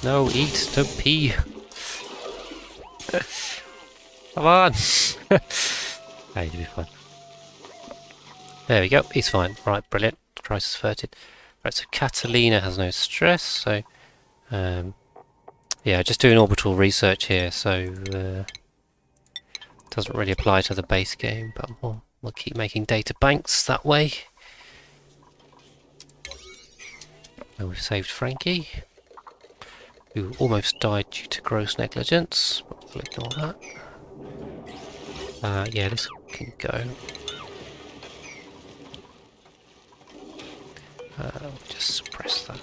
No, eat, don't pee. Come on! Hey, you'll be fine. There we go, he's fine. Right, brilliant. Crisis averted. Right, so Catalina has no stress, so... yeah, just doing orbital research here, so... doesn't really apply to the base game, but we'll keep making data banks that way. And we've saved Frankie, who almost died due to gross negligence, but we'll ignore that. Yeah, this can go. We'll just suppress that.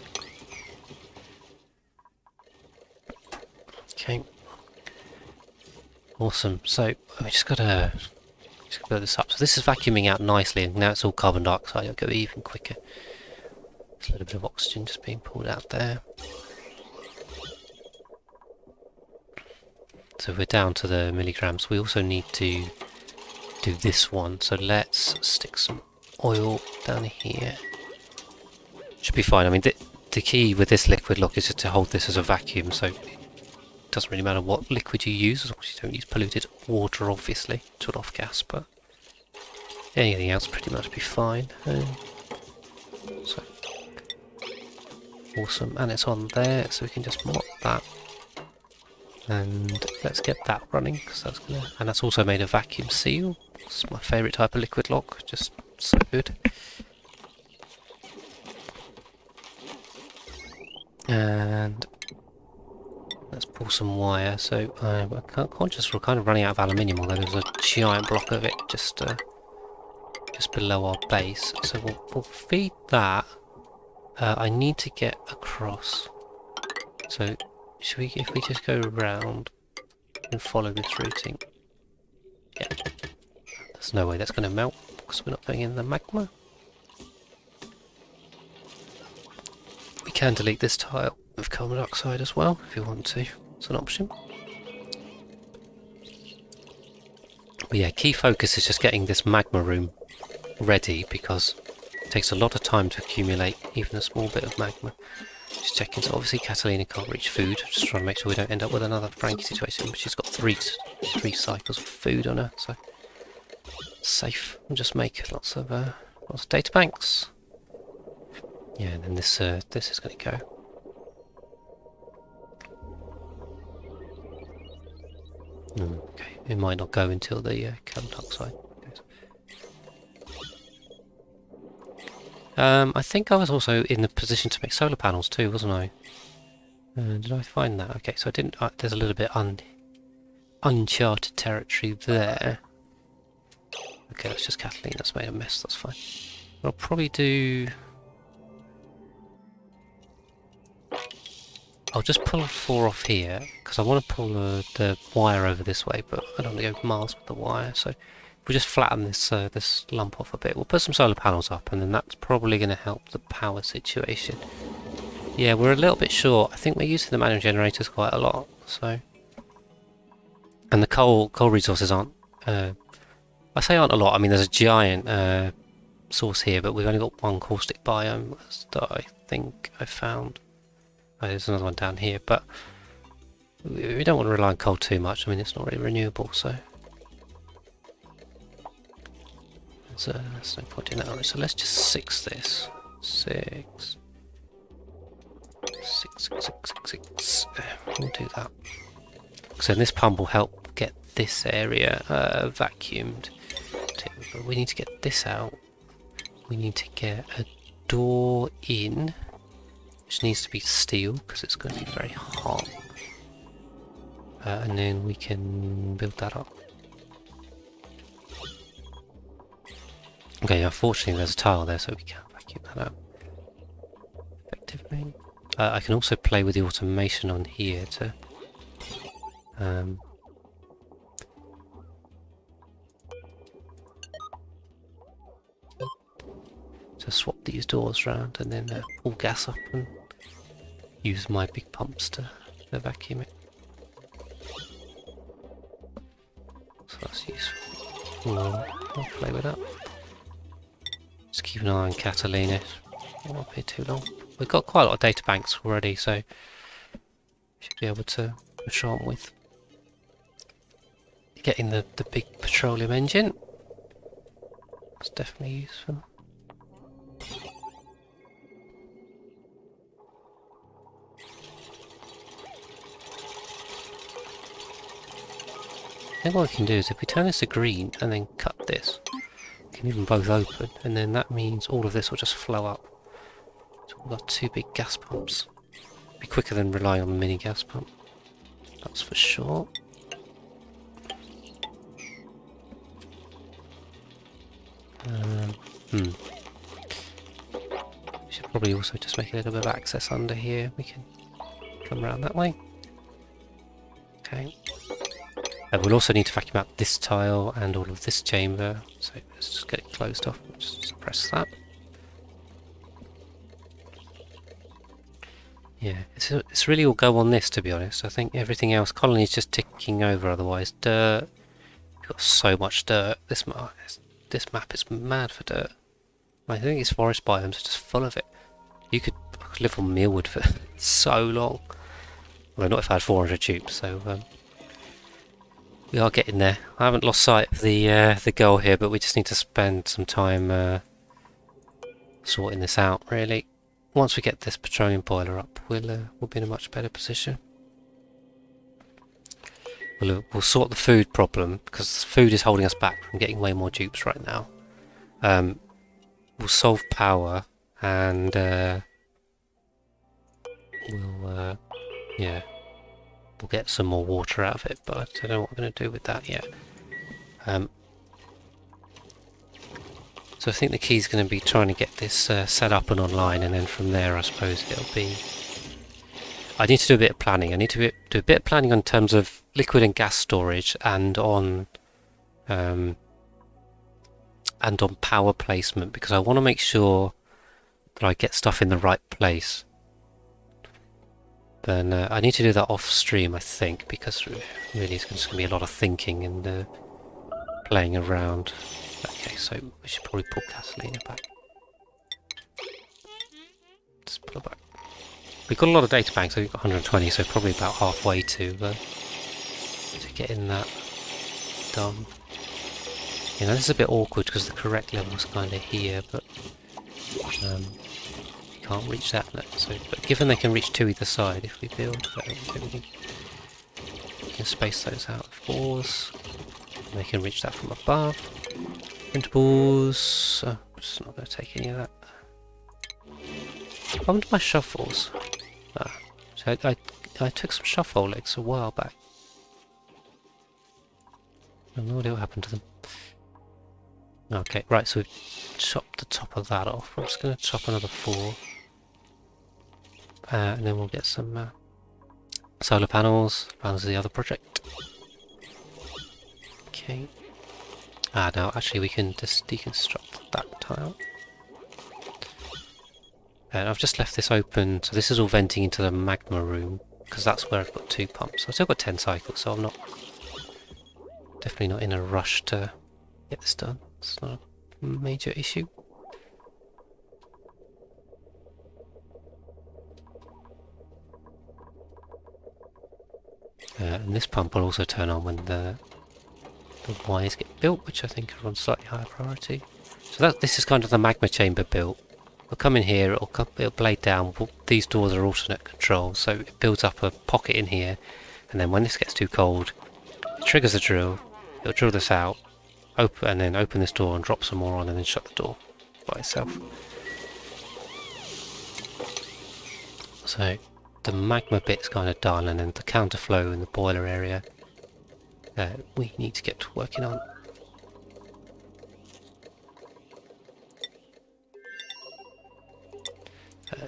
Okay. Awesome. So we just gotta build this up. So this is vacuuming out nicely, and now it's all carbon dioxide. It'll go even quicker. There's a little bit of oxygen just being pulled out there. So we're down to the milligrams. We also need to do this one. So let's stick some oil down here. Should be fine. I mean, the key with this liquid lock is just to hold this as a vacuum. So it doesn't really matter what liquid you use, as long as you don't use polluted water, obviously, to an off gas. But anything else pretty much be fine. So awesome, and it's on there, so we can just mop that. And let's get that running, because that's gonna. And that's also made a vacuum seal. It's my favourite type of liquid lock, just so good. And let's pull some wire. So I'm conscious we're kind of running out of aluminium, although there's a giant block of it just below our base. So we'll feed that. I need to get across. So should we, if we just go around and follow this routing? Yeah. There's no way that's going to melt because we're not putting in the magma. We can delete this tile with carbon dioxide as well if you want to. It's an option. But yeah, key focus is just getting this magma room ready, because it takes a lot of time to accumulate even a small bit of magma. Just checking, so obviously Catalina can't reach food. Just trying to make sure we don't end up with another Frankie situation. She's got three cycles of food on her, so safe. We'll just make lots of data banks. Yeah, and then this is going to go. Okay, it might not go until the carbon dioxide goes. I think I was also in the position to make solar panels too, wasn't I? Did I find that? Okay, so I didn't. There's a little bit uncharted territory there. Okay, that's just Catalina. That's made a mess. That's fine. I'll probably do. I'll just pull 4 off here, because I want to pull the wire over this way, but I don't want to go miles with the wire, so if we just flatten this this lump off a bit, we'll put some solar panels up, and then that's probably going to help the power situation. Yeah, we're a little bit short. I think we're using the manual generators quite a lot, so... And the coal resources aren't... I say aren't a lot, I mean there's a giant source here, but we've only got one caustic biome that I think I found. Oh, there's another one down here, but we don't want to rely on coal too much. I mean, it's not really renewable, so there's no point in that. Alright, so let's just 6 this. 6. We'll do that. So this pump will help get this area vacuumed. But we need to get this out. We need to get a door in, which needs to be steel because it's going to be very hot. And then we can build that up. Okay, unfortunately there's a tile there, so we can't vacuum that out effectively. I can also play with the automation on here to swap these doors around and then pull gas up and use my big pumps to vacuum it. So that's useful. I'll play with that. Just keep an eye on Catalina. It won't be too long. We've got quite a lot of data banks already, so Should be able to push on with getting the big petroleum engine. It's definitely useful. I think what we can do is if we turn this to green and then cut this, we can even both open, and then that means all of this will just flow up. So we've got two big gas pumps. Be quicker than relying on the mini gas pump. That's for sure. We should probably also just make a little bit of access under here. We can come around that way. Okay. We'll also need to vacuum out this tile and all of this chamber. So let's just get it closed off. Just suppress that. Yeah, it's really all go on this, to be honest. I think everything else, colony's just ticking over otherwise. Dirt. We've got so much dirt. This map is mad for dirt. I think these forest biomes are just full of it. I could live on mealwood for so long. Well, not if I had 400 tubes, so we are getting there. I haven't lost sight of the goal here, but we just need to spend some time sorting this out, really. Once we get this petroleum boiler up, we'll be in a much better position. We'll sort the food problem, because food is holding us back from getting way more dupes right now. We'll solve power, and we'll get some more water out of it, but I don't know what we're going to do with that yet. So I think the key is going to be trying to get this set up and online, and then from there I suppose it'll be... I need to do a bit of planning. I need to do a bit of planning in terms of liquid and gas storage, and on power placement, because I want to make sure that I get stuff in the right place. Then I need to do that off stream, I think, because really it's just going to be a lot of thinking and playing around. Okay, so we should probably put gasoline back. Just put it back. We've got a lot of data banks, so we've got 120, so probably about halfway to getting that done. You know, this is a bit awkward because the correct level is kind of here, but you can't reach that. So, but given they can reach two either side, if we build, we can space those out of fours. And they can reach that from above. Printables. I'm just not going to take any of that. What happened to my shuffles? So I took some shuffle legs a while back. I have no idea what happened to them. Okay, right, so we've chopped the top of that off. I'm just going to chop another 4. And then we'll get some solar panels. Panels of the other project. Okay. Now actually we can just deconstruct that tile. And I've just left this open, so this is all venting into the magma room, because that's where I've got 2 pumps. I've still got 10 cycles, so I'm definitely not in a rush to get this done. It's not a major issue. And this pump will also turn on when the wires get built, which I think are on slightly higher priority. So this is kind of the magma chamber built. It'll come in here, it'll blade down. These doors are alternate control, so it builds up a pocket in here, and then when this gets too cold, it triggers the drill. It'll drill this out, and then open this door and drop some more on, and then shut the door by itself. So the magma bit's kind of done, and then the counterflow in the boiler area we need to get working on.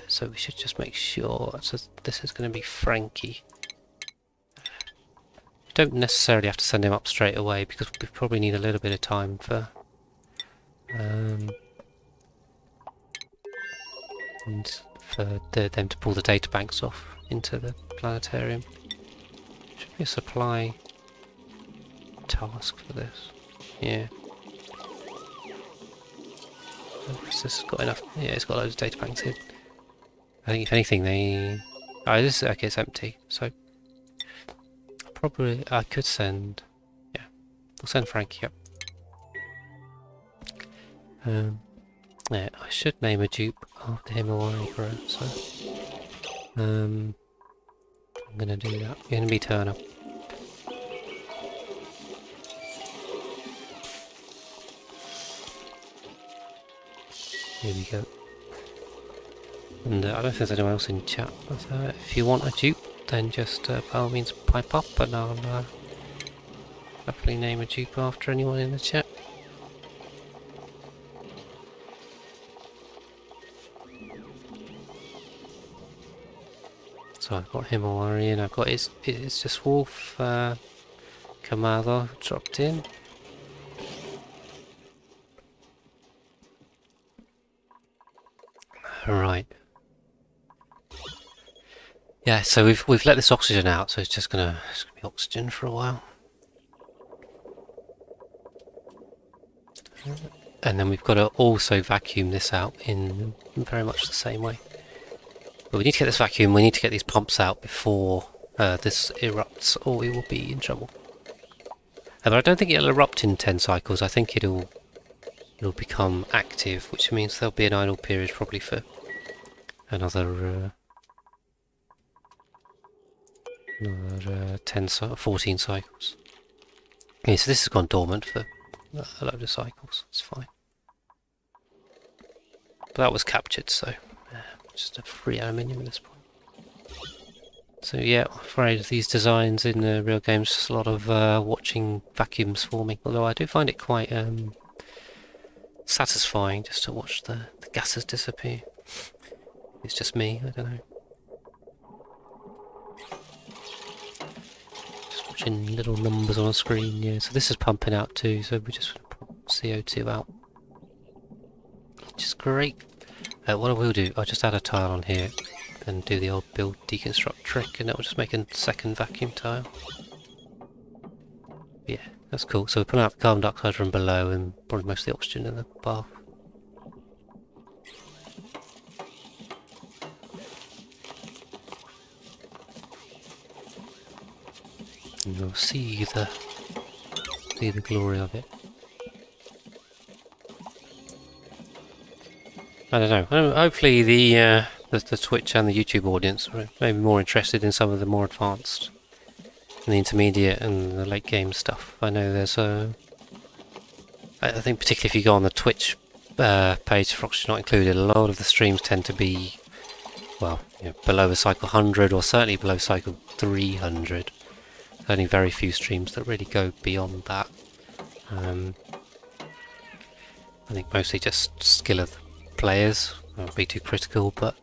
So we should just make sure, so this is going to be Frankie. We don't necessarily have to send him up straight away, because we probably need a little bit of time for and for them to pull the data banks off into the planetarium. Should be a supply task for this. Yeah. This has got enough. Yeah, it's got loads of data banks in. I think if anything they... Oh, this is okay. It's empty. So probably I could send. Yeah, I'll send Frankie up. Yeah, I should name a dupe after him or Igra. So I'm gonna do that. You're gonna be Turner. Here we go. And I don't think there's anyone else in chat. But, if you want a dupe, then just by all means pipe up, and I'll happily name a dupe after anyone in the chat. So I've got Himawari and I've got it's just Wolf Kamado dropped in. Right. Yeah, so we've let this oxygen out, so it's just gonna be oxygen for a while. And then we've got to also vacuum this out in very much the same way. But we need to get this vacuum, we need to get these pumps out before this erupts, or we will be in trouble. But I don't think it'll erupt in 10 cycles, I think it'll become active, which means there'll be an idle period probably for another 14 cycles. Okay, so this has gone dormant for a load of cycles, it's fine. But that was captured, so just a free aluminium at this point. So yeah, I'm afraid these designs in the real games, just a lot of watching vacuums forming, although I do find it quite satisfying just to watch the gases disappear. It's just me, I don't know. Just watching little numbers on a screen, yeah. So this is pumping out too, so we just put CO2 out. Which is great. What I will do, I'll just add a tile on here and do the old build deconstruct trick, and it will just make a second vacuum tile. Yeah, that's cool. So we're pulling out the carbon dioxide from below and probably most of the oxygen in the bath. And you'll see the glory of it. I don't know. Hopefully the Twitch and the YouTube audience are maybe more interested in some of the more advanced, and the intermediate and the late game stuff. I know there's I think particularly if you go on the Twitch page for Oxygen Not Included, a lot of the streams tend to be, well, below the cycle 100 or certainly below cycle 300. Only very few streams that really go beyond that. I think mostly just skill of players. I won't be too critical, but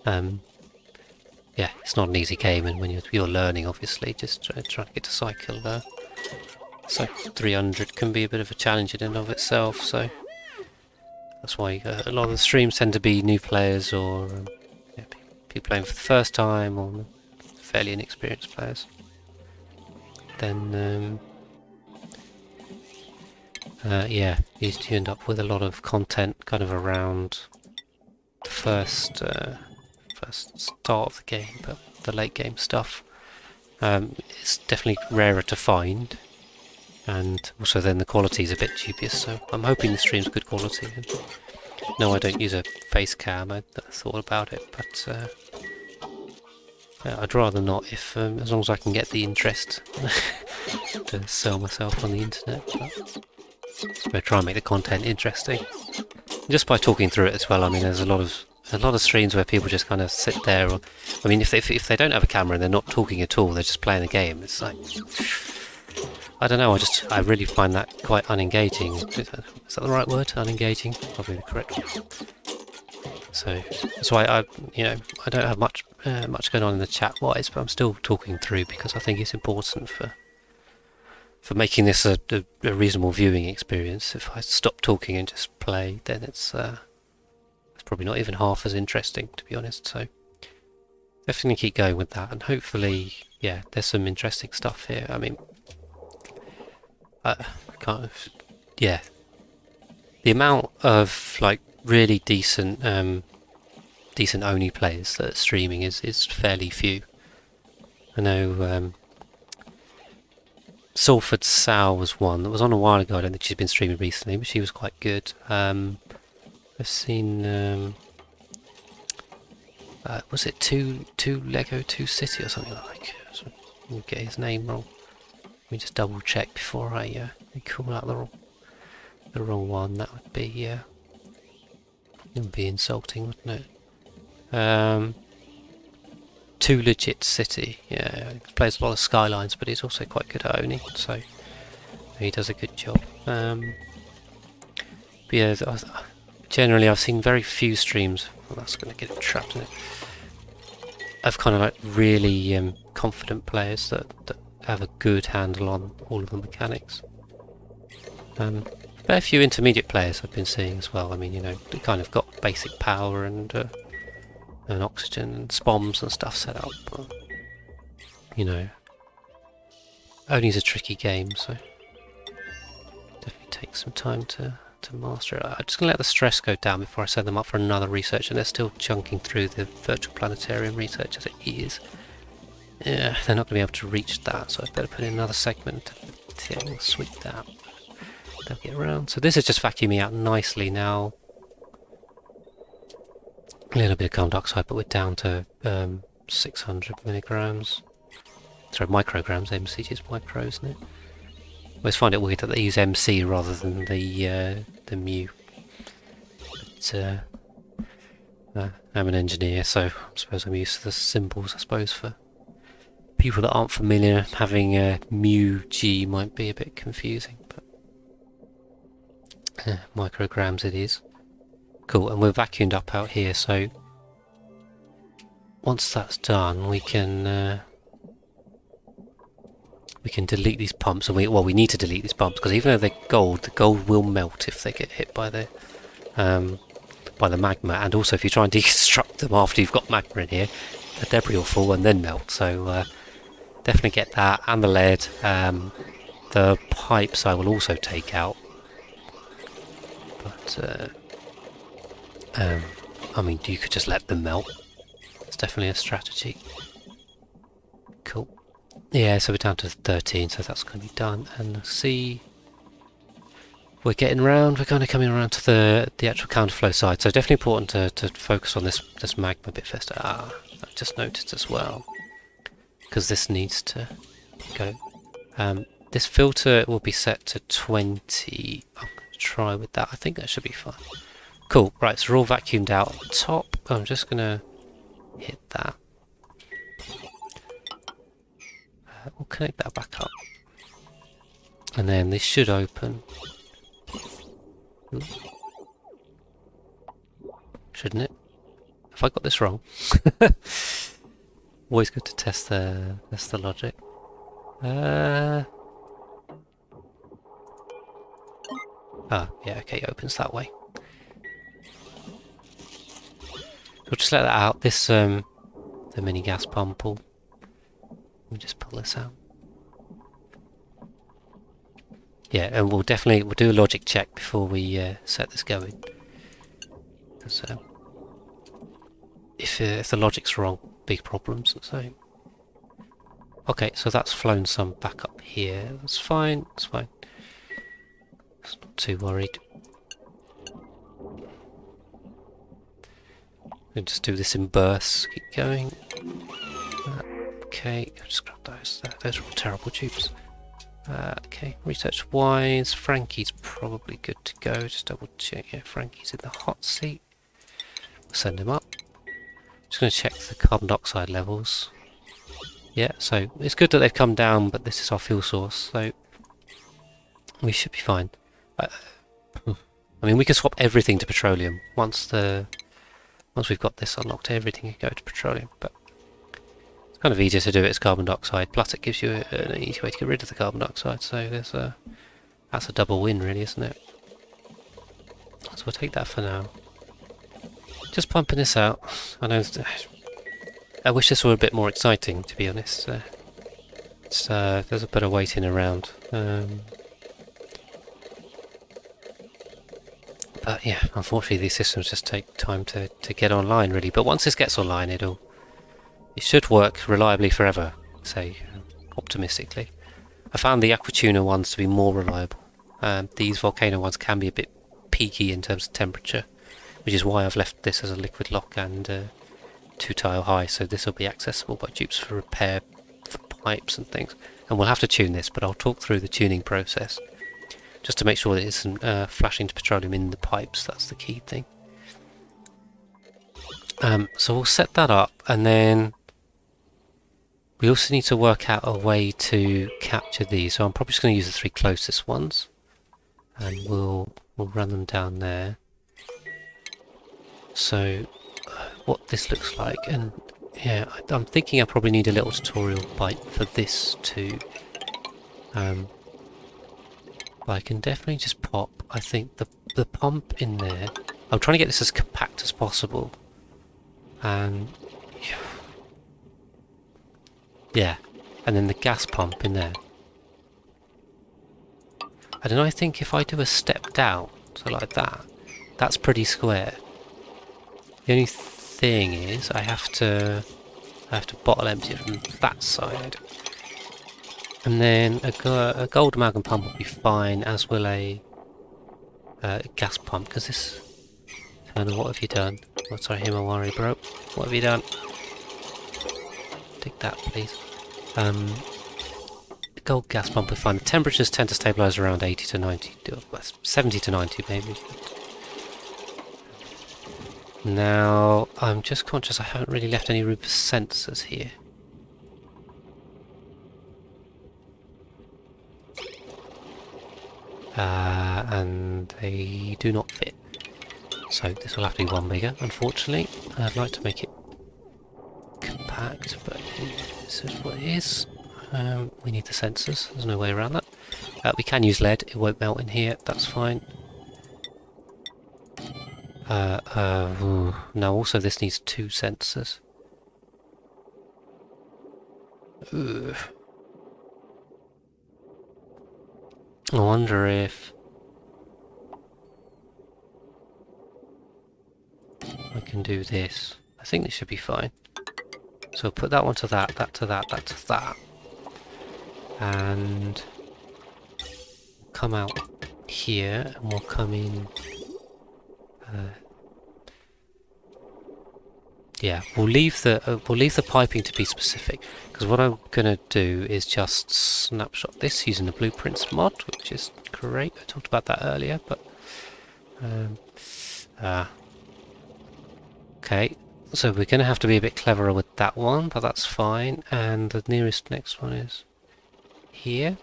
yeah, it's not an easy game, and when you're learning, obviously, just trying to get to cycle 300 can be a bit of a challenge in and of itself. So that's why a lot of the streams tend to be new players or people playing for the first time or fairly inexperienced players. Then yeah, you end up with a lot of content kind of around the first start of the game, but the late game stuff it's definitely rarer to find, and also then the quality is a bit dubious. So I'm hoping the stream's good quality. No, I don't use a face cam. I thought about it, but I'd rather not, if as long as I can get the interest to sell myself on the internet. But I try and make the content interesting, just by talking through it as well. I mean, there's a lot of streams where people just kind of sit there. Or, I mean, if they don't have a camera and they're not talking at all, they're just playing the game. It's like, I don't know. I really find that quite unengaging. Is that the right word? Unengaging, probably the correct one. So that's why I don't have much going on in the chat wise, but I'm still talking through because I think it's important for making this a reasonable viewing experience. If I stop talking and just play, then it's probably not even half as interesting, to be honest. So definitely keep going with that, and hopefully, yeah, there's some interesting stuff here. I mean, the amount of like really decent decent Oni players that are streaming is fairly few. I know Salford Sow was one that was on a while ago. I don't think she's been streaming recently, but she was quite good. I've seen was it two Lego 2 City or something like? So we'll get his name wrong. Let me just double check before I call out the wrong one. That would be insulting, wouldn't it? Too Legit City. Yeah, he plays a lot of Skylines, but he's also quite good at Oni, so he does a good job. But yeah, generally I've seen very few streams. Well, that's going to get it trapped in it. I've kind of like really confident players that have a good handle on all of the mechanics. Very few intermediate players I've been seeing as well. I mean, you know, they kind of got basic power and oxygen and spoms and stuff set up. But, you know, Oni's a tricky game, so definitely takes some time to master it. I'm just going to let the stress go down before I send them up for another research, and they're still chunking through the virtual planetarium research as it is. Yeah, they're not going to be able to reach that, so I better put in another segment. Yeah, we'll sweep that. They'll get around. So this is just vacuuming out nicely now. A little bit of carbon dioxide, but we're down to 600 milligrams. Sorry, micrograms. MC is micro, isn't it? I always find it weird that they use MC rather than the mu. But I'm an engineer, so I suppose I'm used to the symbols. I suppose for people that aren't familiar, having mu G might be a bit confusing, but micrograms it is. Cool, and we're vacuumed up out here, so once that's done, we can delete these pumps, and we need to delete these pumps because even though they're gold, the gold will melt if they get hit by the magma, and also if you try and deconstruct them after you've got magma in here, the debris will fall and then melt. So definitely get that, and the lead. The pipes I will also take out, but I mean, you could just let them melt. It's definitely a strategy. Cool. Yeah, so we're down to 13, so that's going to be done. And see, we're getting around. We're kind of coming around to the actual counterflow side. So definitely important to focus on this magma bit first. I just noticed as well, because this needs to go. This filter will be set to 20. I'm going to try with that. I think that should be fine. Cool. Right, so we're all vacuumed out at the top. I'm just going to hit that. We'll connect that back up. And then this should open. Ooh. Shouldn't it? Have I got this wrong? Always good to test the logic. Yeah, okay, it opens that way. We'll just let that out. This the mini gas pump will. We'll just pull this out. Yeah, and we'll do a logic check before we set this going. Because if the logic's wrong, big problems. So okay, so that's flown some back up here. That's fine. That's fine. It's not too worried. We'll just do this in bursts. Keep going. Okay, just grab those. Those are all terrible tubes. Okay, research-wise, Frankie's probably good to go. Just double check. Yeah, Frankie's in the hot seat. We'll send him up. Just going to check the carbon dioxide levels. Yeah, so it's good that they've come down, but this is our fuel source, so we should be fine. I mean, we can swap everything to petroleum once we've got this unlocked. Everything can go to petroleum, but it's kind of easier to do it as carbon dioxide. Plus, it gives you an easy way to get rid of the carbon dioxide. So that's a double win, really, isn't it? So we'll take that for now. Just pumping this out. I know. I wish this were a bit more exciting, to be honest. There's a bit of waiting around. But But yeah, unfortunately these systems just take time to get online really. But once this gets online, it should work reliably forever, say, optimistically. I found the Aquatuna ones to be more reliable. These Volcano ones can be a bit peaky in terms of temperature, which is why I've left this as a liquid lock and 2-tile high, so this will be accessible by Dupes for repair for pipes and things. And we'll have to tune this, but I'll talk through the tuning process just to make sure that it isn't flashing to petroleum in the pipes. That's the key thing. So we'll set that up, and then we also need to work out a way to capture these. So I'm probably just going to use the 3 closest ones, and we'll run them down there. So what this looks like, and yeah, I'm thinking I probably need a little tutorial bite for this too. But I can definitely just pop, I think, the pump in there. I'm trying to get this as compact as possible, and yeah, and then the gas pump in there. I don't know, I think if I do a step down, so like that, that's pretty square. The only thing is I have to bottle empty it from that side, and then a gold amalgam pump will be fine, as will a gas pump, because this... what have you done? Oh, sorry, Himawari broke. What have you done? Take that, please. Gold gas pump will be fine. The temperatures tend to stabilise around 80 to 90, 70 to 90 maybe. Now, I'm just conscious I haven't really left any room for sensors here. And they do not fit. So this will have to be one bigger, unfortunately. I'd like to make it compact, but this is what it is. We need the sensors, there's no way around that. We can use lead, it won't melt in here, that's fine. Now also this needs 2 sensors. Ugh. I wonder if I can do this. I think this should be fine. So put that one to that, that to that, that to that. And come out here, and we'll come in... yeah, we'll leave the piping to be specific, because what I'm gonna do is just snapshot this using the blueprints mod, which is great. I talked about that earlier, but okay. So we're gonna have to be a bit cleverer with that one, but that's fine. And the nearest next one is here.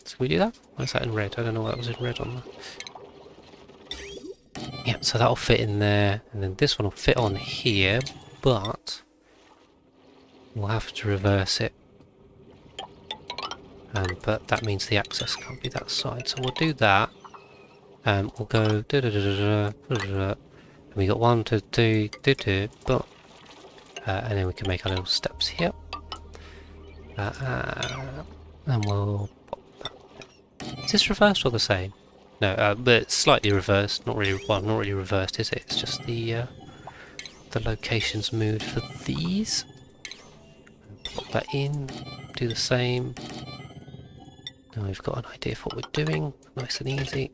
So we do that? Why is that in red? I don't know why that was in red on there. Yeah, so that'll fit in there, and then this one will fit on here, but we'll have to reverse it. But that means the access can't be that side, so we'll do that. We'll go and we got 1, 2, 3, but and then we can make our little steps here. And we'll pop that. Is this reversed or the same? No, but slightly reversed. Not really. Well, not really reversed, is it? It's just the locations moved for these. Pop that in. Do the same. Now we've got an idea of what we're doing. Nice and easy.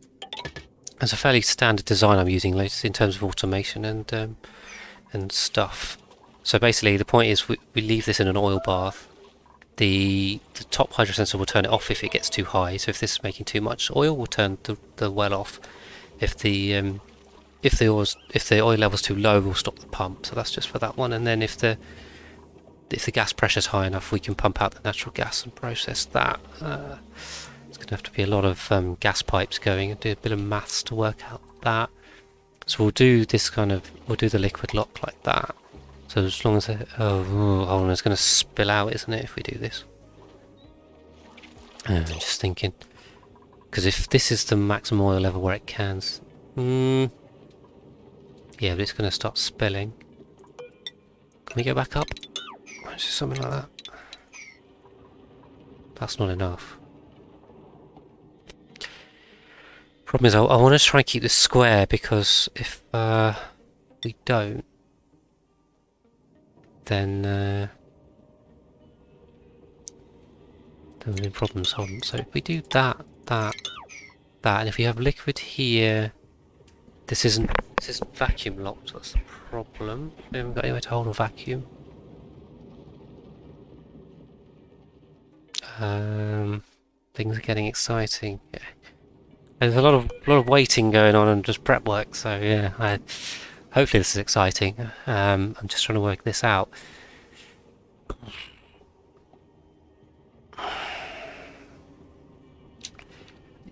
It's a fairly standard design I'm using latest in terms of automation and stuff. So basically, the point is we leave this in an oil bath. The top hydro sensor will turn it off if it gets too high. So if this is making too much oil, we'll turn the well off. If the oil level's too low, we'll stop the pump. So that's just for that one. And then if the gas pressure's high enough, we can pump out the natural gas and process that. It's going to have to be a lot of gas pipes going, and do a bit of maths to work out that. So we'll do this we'll do the liquid lock like that. So as long as it's going to spill out, isn't it, if we do this? I'm just thinking, because if this is the maximum oil level where it can, yeah, but it's going to start spilling. Can we go back up? Or is it something like that? That's not enough. Problem is, I want to try and keep this square because if we don't, then there'll be problems on. So if we do that, and if we have liquid here, this isn't vacuum locked. That's the problem. We haven't got anywhere to hold a vacuum. Things are getting exciting. Yeah. There's a lot of waiting going on and just prep work. So yeah, hopefully this is exciting. I'm just trying to work this out.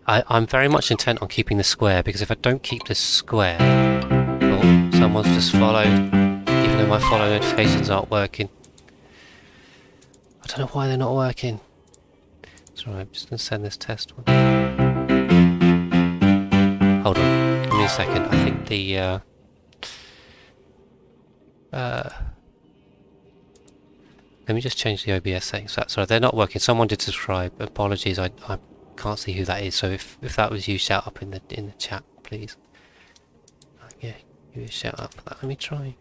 I'm very much intent on keeping this square, because if I don't keep this square... Oh, someone's just followed, even though my follow notifications aren't working. I don't know why they're not working. It's alright, I'm just going to send this test one. Hold on, give me a second. I think the... let me just change the OBS settings. Sorry, they're not working. Someone did subscribe. Apologies, I can't see who that is. So if that was you, shout up in the chat, please. Yeah, give me a shout out for that. Let me try.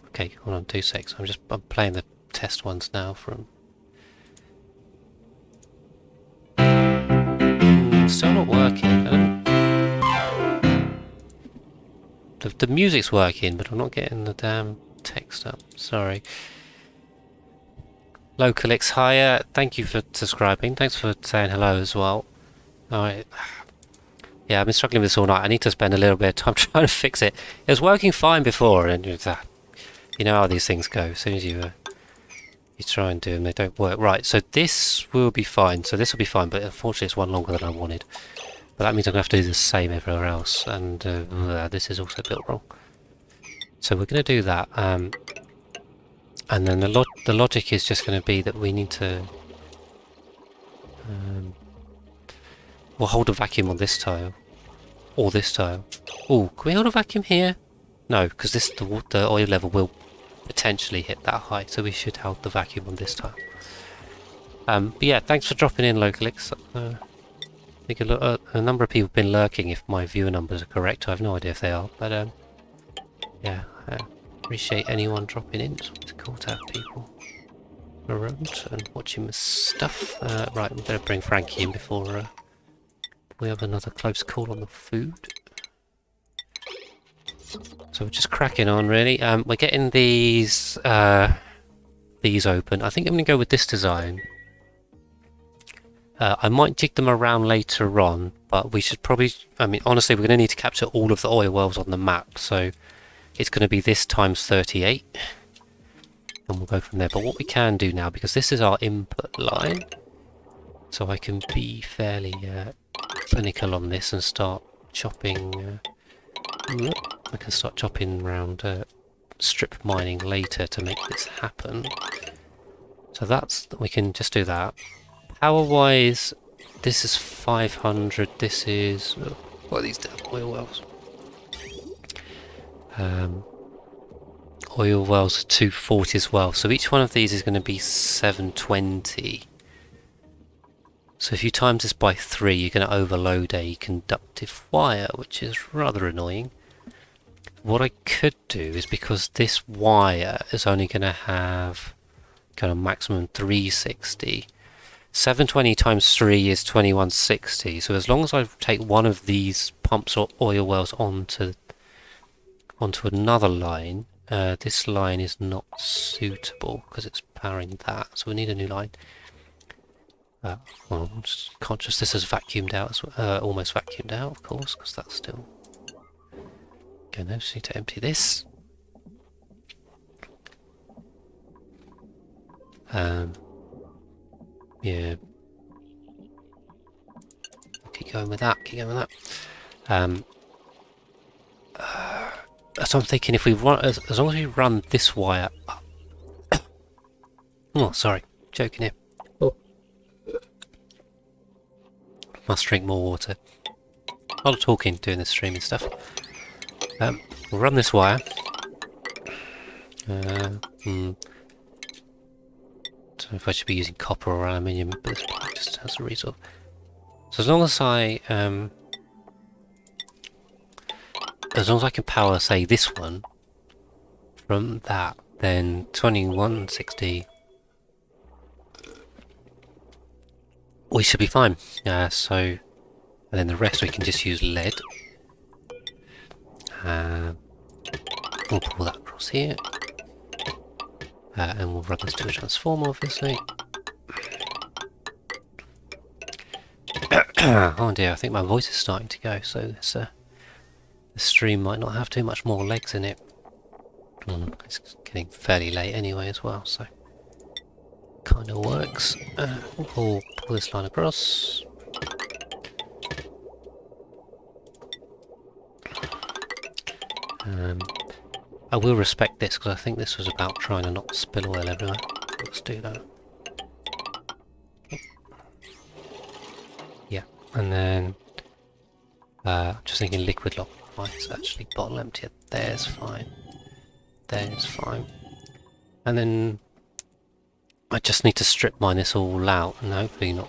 Okay, hold on 2 secs. I'm playing the test ones now from. Still not working. The music's working, but I'm not getting the damn text up. Sorry. Localix, hiya. Thank you for subscribing. Thanks for saying hello as well. Alright. Yeah, I've been struggling with this all night. I need to spend a little bit of time trying to fix it. It was working fine before, and you know how these things go. As soon as you try and do them, they don't work. Right, so this will be fine. So this will be fine, but unfortunately it's one longer than I wanted. But that means I'm going to have to do the same everywhere else, and this is also built wrong. So we're going to do that. And then the logic is just going to be that we need to... we'll hold a vacuum on this tile. Or this tile. Oh, can we hold a vacuum here? No, because the oil level will potentially hit that high, so we should hold the vacuum on this tile. But yeah, thanks for dropping in, Localix. I think a number of people have been lurking if my viewer numbers are correct. I have no idea if they are, but yeah, appreciate anyone dropping in. It's cool to have people around and watching my stuff. Right, we better bring Frankie in before we have another close call on the food. So we're just cracking on, really. We're getting these open. I think I'm going to go with this design. I might jig them around later on, but we should probably... I mean, honestly, we're going to need to capture all of the oil wells on the map, so it's going to be this times 38. And we'll go from there. But what we can do now, because this is our input line, so I can be fairly clinical on this and start chopping... I can start chopping around strip mining later to make this happen. So we can just do that. Power wise, this is 500, this is... what are these damn oil wells? Oil wells are 240 as well, so each one of these is going to be 720. So if you times this by 3, you're going to overload a conductive wire, which is rather annoying. What I could do is, because this wire is only going to have kind of maximum 360, 720 times 3 is 2160. So as long as I take one of these pumps or oil wells onto another line, this line is not suitable because it's powering that. So we need a new line. Well, I'm just conscious this is vacuumed out, almost vacuumed out, of course, because that's still... Okay, now just need to empty this. Yeah. Keep going with that, So I'm thinking if we run, as long as we run this wire up... oh, sorry, joking here. Oh. Must drink more water. A lot of talking, doing this streaming stuff. We'll run this wire. Don't know if I should be using copper or aluminium, but this just has a resource. So as long as I can power, say, this one from that, then 2160, we should be fine. And then the rest we can just use lead. We'll pull that across here. And we'll run this to a transformer, obviously. Oh dear, I think my voice is starting to go, so this stream might not have too much more legs in it. It's getting fairly late anyway as well, so kind of works. We'll pull this line across. I will respect this because I think this was about trying to not spill oil everywhere. Let's do that. Yeah, and then just thinking liquid lock. Why it's actually bottle empty. There's fine. There's fine. And then I just need to strip mine this all out, and hopefully not.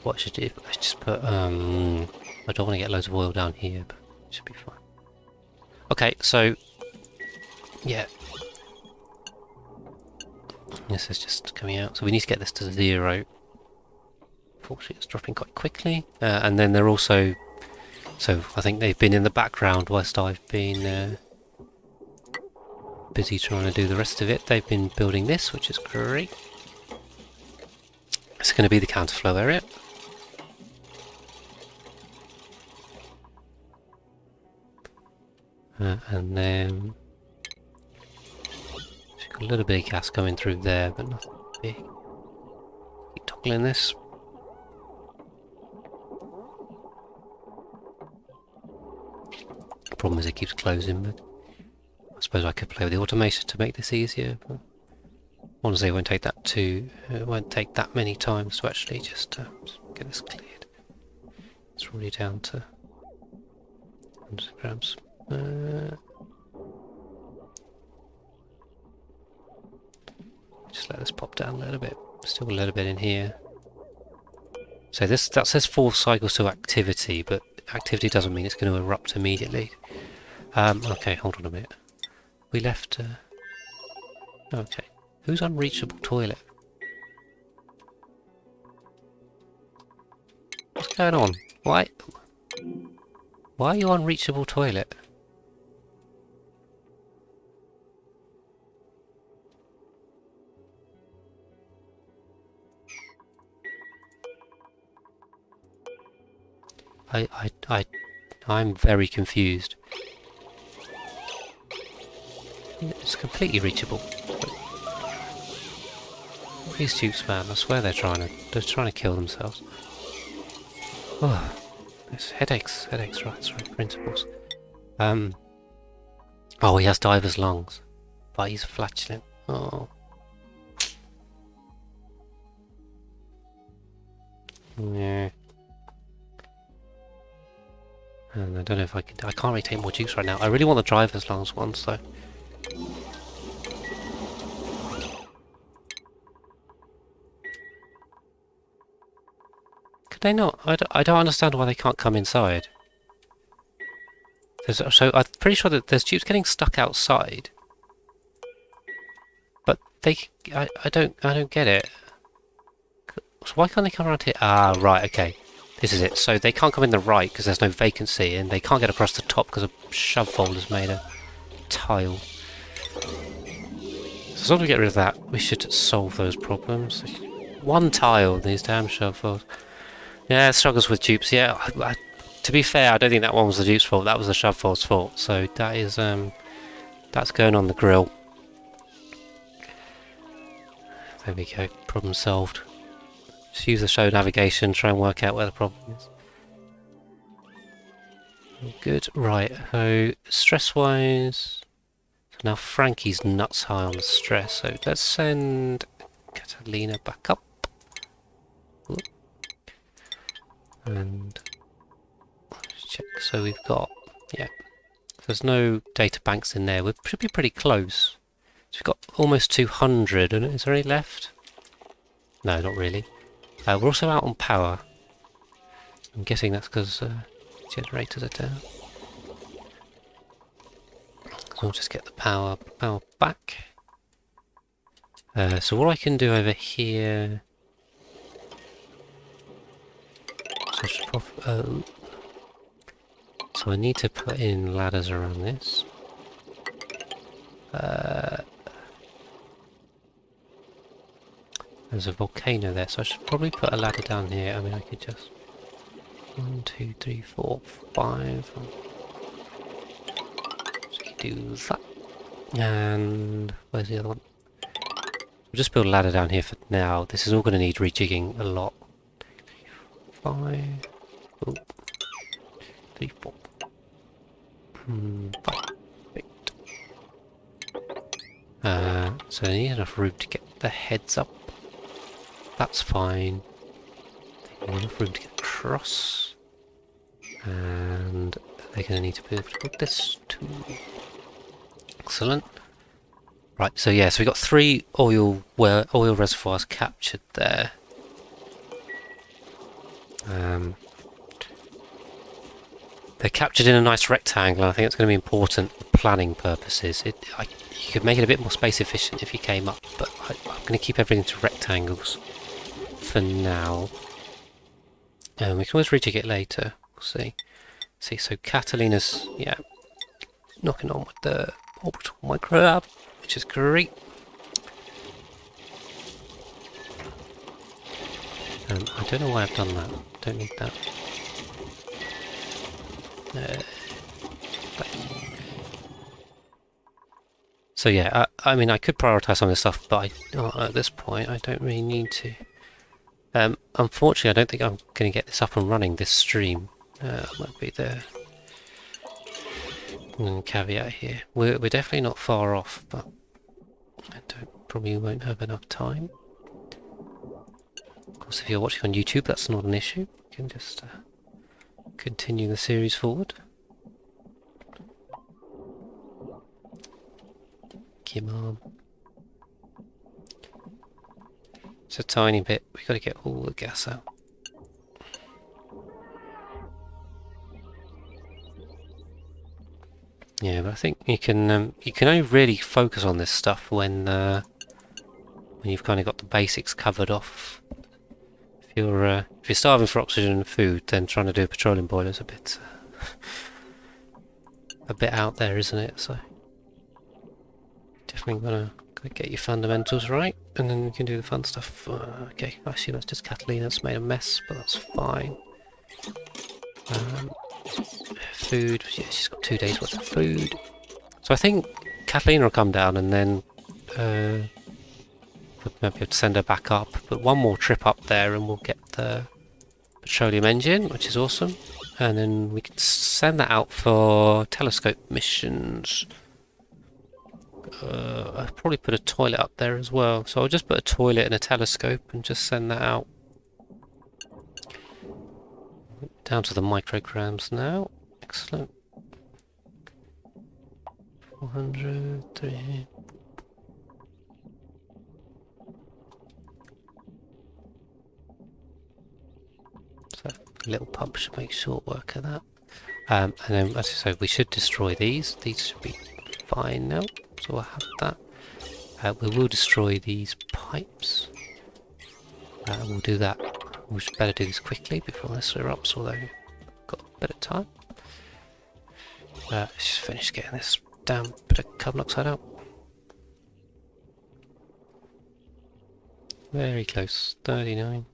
What I should do? I should just put. I don't want to get loads of oil down here, but it should be fine. Okay, so yeah, this is just coming out. So we need to get this to 0. Fortunately, it's dropping quite quickly, and then they're also. So I think they've been in the background whilst I've been busy trying to do the rest of it. They've been building this, which is great. It's going to be the counterflow area. And then she's got a little bit of gas going through there, but nothing big. Keep toggling this. Problem is it keeps closing, but I suppose I could play with the automation to make this easier. But honestly, it won't take that many times to actually just get this cleared. It's already down to 100 grams. Just let this pop down a little bit. Still a little bit in here. So that says 4 cycles to activity, but activity doesn't mean it's going to erupt immediately. Okay, hold on a minute. We left. Okay, who's unreachable toilet? What's going on? Why are you unreachable toilet? I'm very confused. It's completely reachable. These Dupes, man, I swear they're trying to kill themselves. Oh, it's headaches, right, principles. Oh, he has diver's lungs, but he's flatulent. Oh. Yeah. And I don't know if I can't really take more Dupes right now. I really want the driver's lungs one, so. Could they not? I don't understand why they can't come inside. So I'm pretty sure that there's Dupes getting stuck outside. But I don't get it. So why can't they come around here? Ah, right, okay. This is it. So they can't come in the right because there's no vacancy, and they can't get across the top because a shove fold has made a tile. So as long as we get rid of that, we should solve those problems. One tile, these damn shove folds. Yeah, struggles with Dupes. Yeah, to be fair, I don't think that one was the Dupe's fault. That was the shove fold's fault. So that is that's going on the grill. There we go. Problem solved. Just use the show navigation, try and work out where the problem is. Good, right, so stress-wise... So now Frankie's nuts high on the stress, so let's send Catalina back up. Ooh. And... let's check, so we've got... yeah. There's no data banks in there, we should be pretty close. So we've got almost 200, and is there any left? No, not really. We're also out on power. I'm guessing that's because generators are down. So we'll just get the power back. So what I can do over here... So I need to put in ladders around this. There's a volcano there, so I should probably put a ladder down here. I mean, I could just... 1, 2, 3, 4, 5... So we can do that. And... where's the other one? We'll just build a ladder down here for now. This is all going to need rejigging a lot. 5... Oh. 3, 4... 5... 8... so I need enough room to get the heads up. That's fine. I need enough room to get across. And they're going to need to be able to put this too. Excellent. Right, so yeah, so we got 3 oil reservoirs captured there. They're captured in a nice rectangle, and I think it's going to be important for planning purposes. You could make it a bit more space efficient if you came up, but I'm going to keep everything to rectangles for now. We can always rejig it later. We'll see. So Catalina's, yeah, knocking on with the orbital microlab, which is great. I don't know why I've done that. Don't need that. So yeah, I mean, I could prioritise some of this stuff, but at this point, I don't really need to. Unfortunately, I don't think I'm going to get this up and running this stream. Might be the caveat here. We're definitely not far off, but I probably won't have enough time. Of course, if you're watching on YouTube, that's not an issue. You can just continue the series forward. Come on. It's a tiny bit. We've got to get all the gas out. Yeah, but I think you can only really focus on this stuff when you've kind of got the basics covered off. If you're starving for oxygen and food, then trying to do a petroleum boiler is a bit out there, isn't it? So definitely gotta get your fundamentals right, and then you can do the fun stuff. Okay, I assume that's just Catalina that's made a mess, but that's fine. Food, yeah, she's got 2 days worth of food. So I think Catalina will come down, and then we'll maybe have to send her back up. But one more trip up there, and we'll get the petroleum engine, which is awesome. And then we can send that out for telescope missions. I'll probably put a toilet up there as well. So I'll just put a toilet and a telescope and just send that out. Down to the micrograms now. Excellent. 400, 3. So a little pump should make short work of that. And then, as I said, we should destroy these. These should be fine now. So we'll have that. We will destroy these pipes. We'll do that. We should better do this quickly before this erupts, although we've got a bit of time. Let's just finish getting this damn bit of carbon dioxide out. Very close, 39.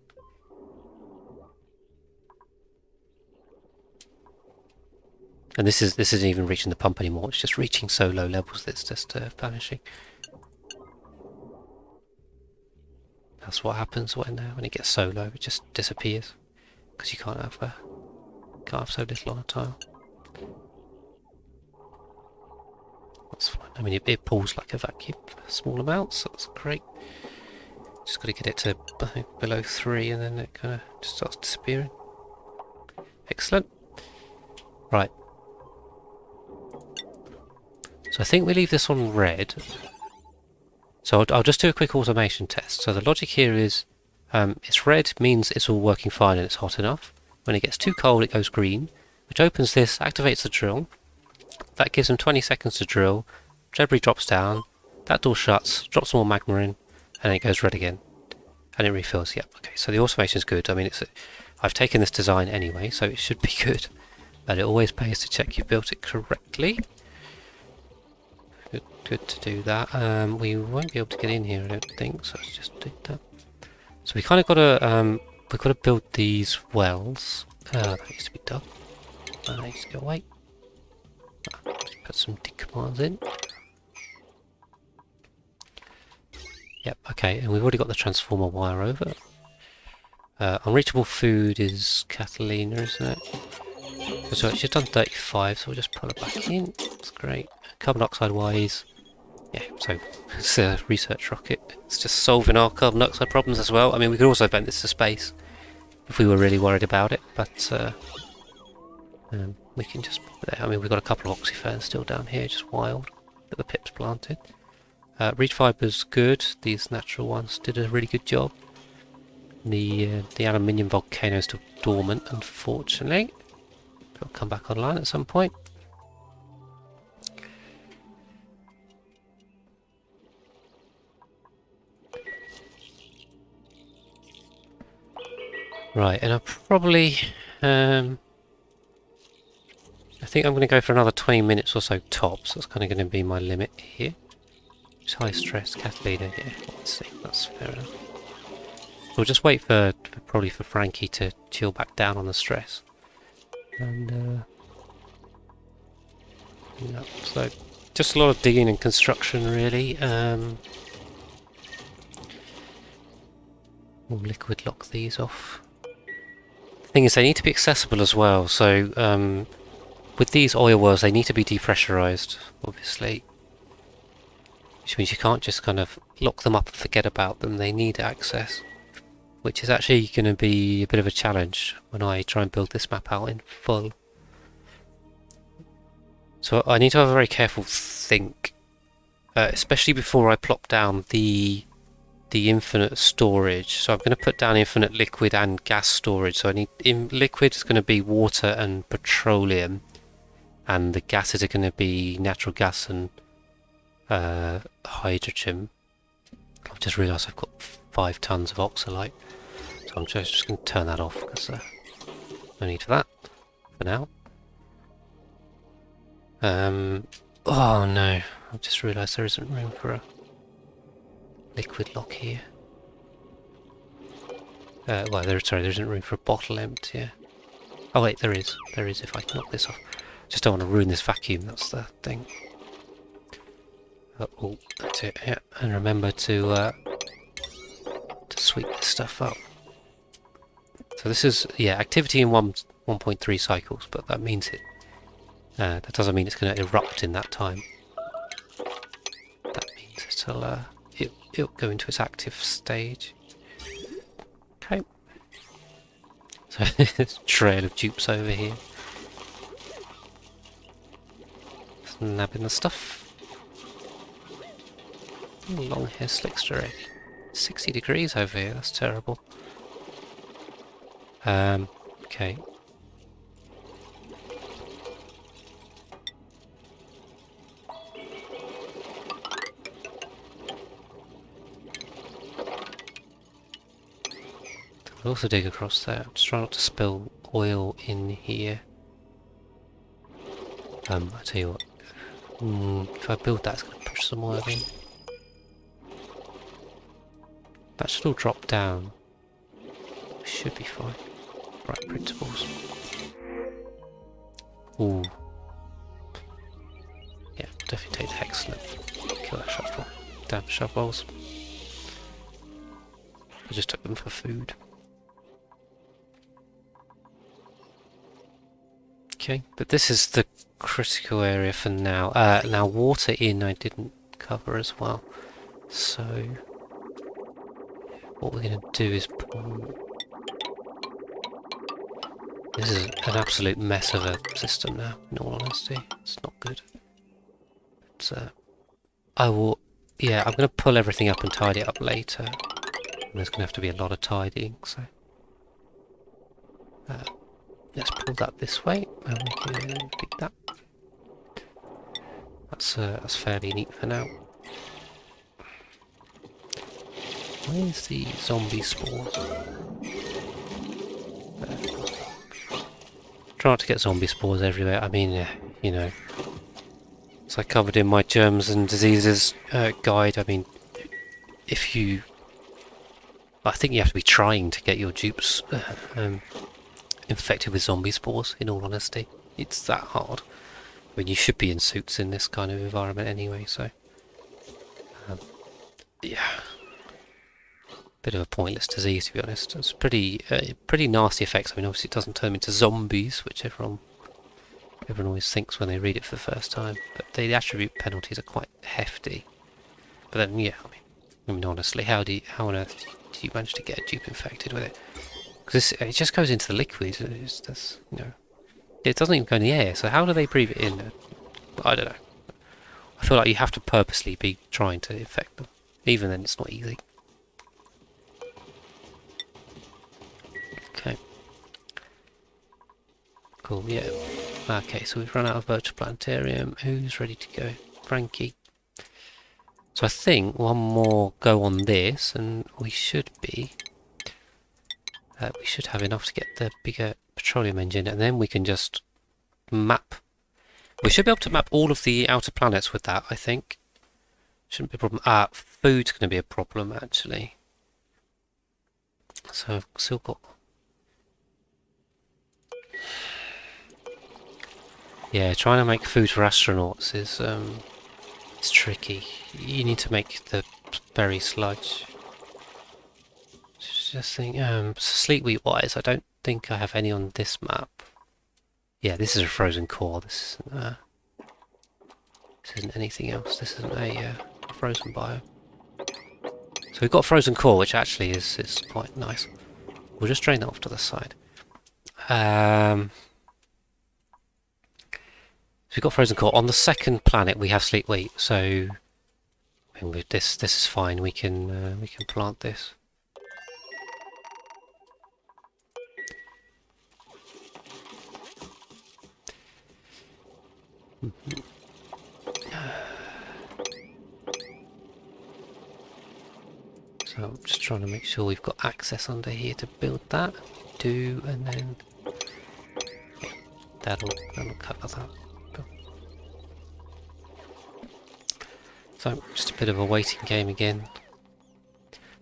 And this isn't even reaching the pump anymore, it's just reaching so low levels that it's just vanishing. That's what happens when it gets so low, it just disappears. Because you can't have so little on a tile. That's fine. I mean, it pulls like a vacuum for small amounts, so that's great. Just got to get it to, I think, below 3, and then it kind of just starts disappearing. Excellent. Right. So I think we leave this on red. So I'll just do a quick automation test. So the logic here is, it's red means it's all working fine and it's hot enough. When it gets too cold, it goes green, which opens this, activates the drill. That gives them 20 seconds to drill. Debris drops down, that door shuts, drops more magma in, and it goes red again. And it refills. Yep, okay, so the automation is good. I mean, I've taken this design anyway, so it should be good. But it always pays to check you've built it correctly. Good to do that. We won't be able to get in here, I don't think, so let's just do that. So we kind of got to, we've got to build these wells. That needs to be done. That needs to go away. Put some D commands in. Yep, okay, and we've already got the transformer wire over. Unreachable food is Catalina, isn't it? So she's done 35, so we'll just pull her back in. That's great. Carbon dioxide wise, yeah, so it's a research rocket. It's just solving our carbon dioxide problems as well. I mean, we could also vent this to space if we were really worried about it, but we can just pop it there. I mean, we've got a couple of oxyferns still down here, just wild, that the pips planted. Reed fiber's good. These natural ones did a really good job. The aluminium volcano is still dormant, unfortunately. It'll come back online at some point. Right, and I'll probably... I think I'm going to go for another 20 minutes or so tops. That's kind of going to be my limit here. It's high stress, Catalina, yeah, let's see, that's fair enough. We'll just wait for probably for Frankie to chill back down on the stress. And yeah, so just a lot of digging and construction really. We'll liquid lock these off. The thing is, they need to be accessible as well, so with these oil wells they need to be depressurized, obviously. Which means you can't just kind of lock them up and forget about them, they need access. Which is actually going to be a bit of a challenge when I try and build this map out in full. So I need to have a very careful think, especially before I plop down the infinite storage. So I'm going to put down infinite liquid and gas storage. So I need liquid is going to be water and petroleum, and the gases are going to be natural gas and hydrogen. I've just realised I've got 5 tons of oxalite, so I'm just going to turn that off because no need for that for now. Oh no, I've just realised there isn't room for a liquid lock here. Well, there isn't room for a bottle emptier. Oh wait, there is if I knock this off. Just don't want to ruin this vacuum, that's the thing. Oh, that's it, yeah. And remember to sweep this stuff up. So this is, yeah, activity in 1.3 cycles, but that means it, that doesn't mean it's going to erupt in that time. That means it'll go into its active stage. Okay. So there's a trail of dupes over here. Just nabbing the stuff. Long hair slickster egg. 60 degrees over here, that's terrible. Okay. I'll also dig across there. Just try not to spill oil in here. I tell you what. If I build that, it's going to push some oil in. That should all drop down. Should be fine. Right, principles. Ooh. Yeah, definitely take the excellent. Kill that shovel. Damn shovels. I just took them for food. Okay, but this is the critical area for now. Now water in I didn't cover as well. So what we're going to do is pull... This is an absolute mess of a system now, in all honesty. It's not good. But, I will... Yeah, I'm going to pull everything up and tidy it up later. And there's going to have to be a lot of tidying, so... let's pull that this way, and we can pick that. That's fairly neat for now. Where's the zombie spores? Try not to get zombie spores everywhere. I mean, you know, as I covered in my germs and diseases guide, I mean, if you... I think you have to be trying to get your dupes infected with zombie spores, in all honesty. It's that hard. I mean, you should be in suits in this kind of environment anyway, so... yeah. Bit of a pointless disease, to be honest. It's pretty nasty effects. I mean, obviously it doesn't turn them into zombies, which everyone always thinks when they read it for the first time. But the attribute penalties are quite hefty. But then, yeah, I mean, honestly, how on earth do you manage to get a dupe infected with it? Because it just goes into the liquid. You know, it doesn't even go in the air. So how do they breathe it in? I don't know. I feel like you have to purposely be trying to infect them. Even then, it's not easy. Okay. Cool, yeah. Okay, so we've run out of virtual planetarium. Who's ready to go? Frankie. So I think one more go on this, and we should be... we should have enough to get the bigger petroleum engine, and then we can just map... We should be able to map all of the outer planets with that, I think. Shouldn't be a problem. Food's going to be a problem, actually. So I've still got... Yeah, trying to make food for astronauts is it's tricky. You need to make the berry sludge. Just think, sleep wheat wise, I don't think I have any on this map. Yeah, this is a frozen core. This isn't anything else. This isn't a frozen bio. So we've got frozen core, which actually is quite nice. We'll just drain that off to the side. So we've got frozen core. On the second planet we have sleep wheat, so I mean, this is fine. We can plant this. So I'm just trying to make sure we've got access under here to build that. Do, and then yeah, that'll cover that. So just a bit of a waiting game again.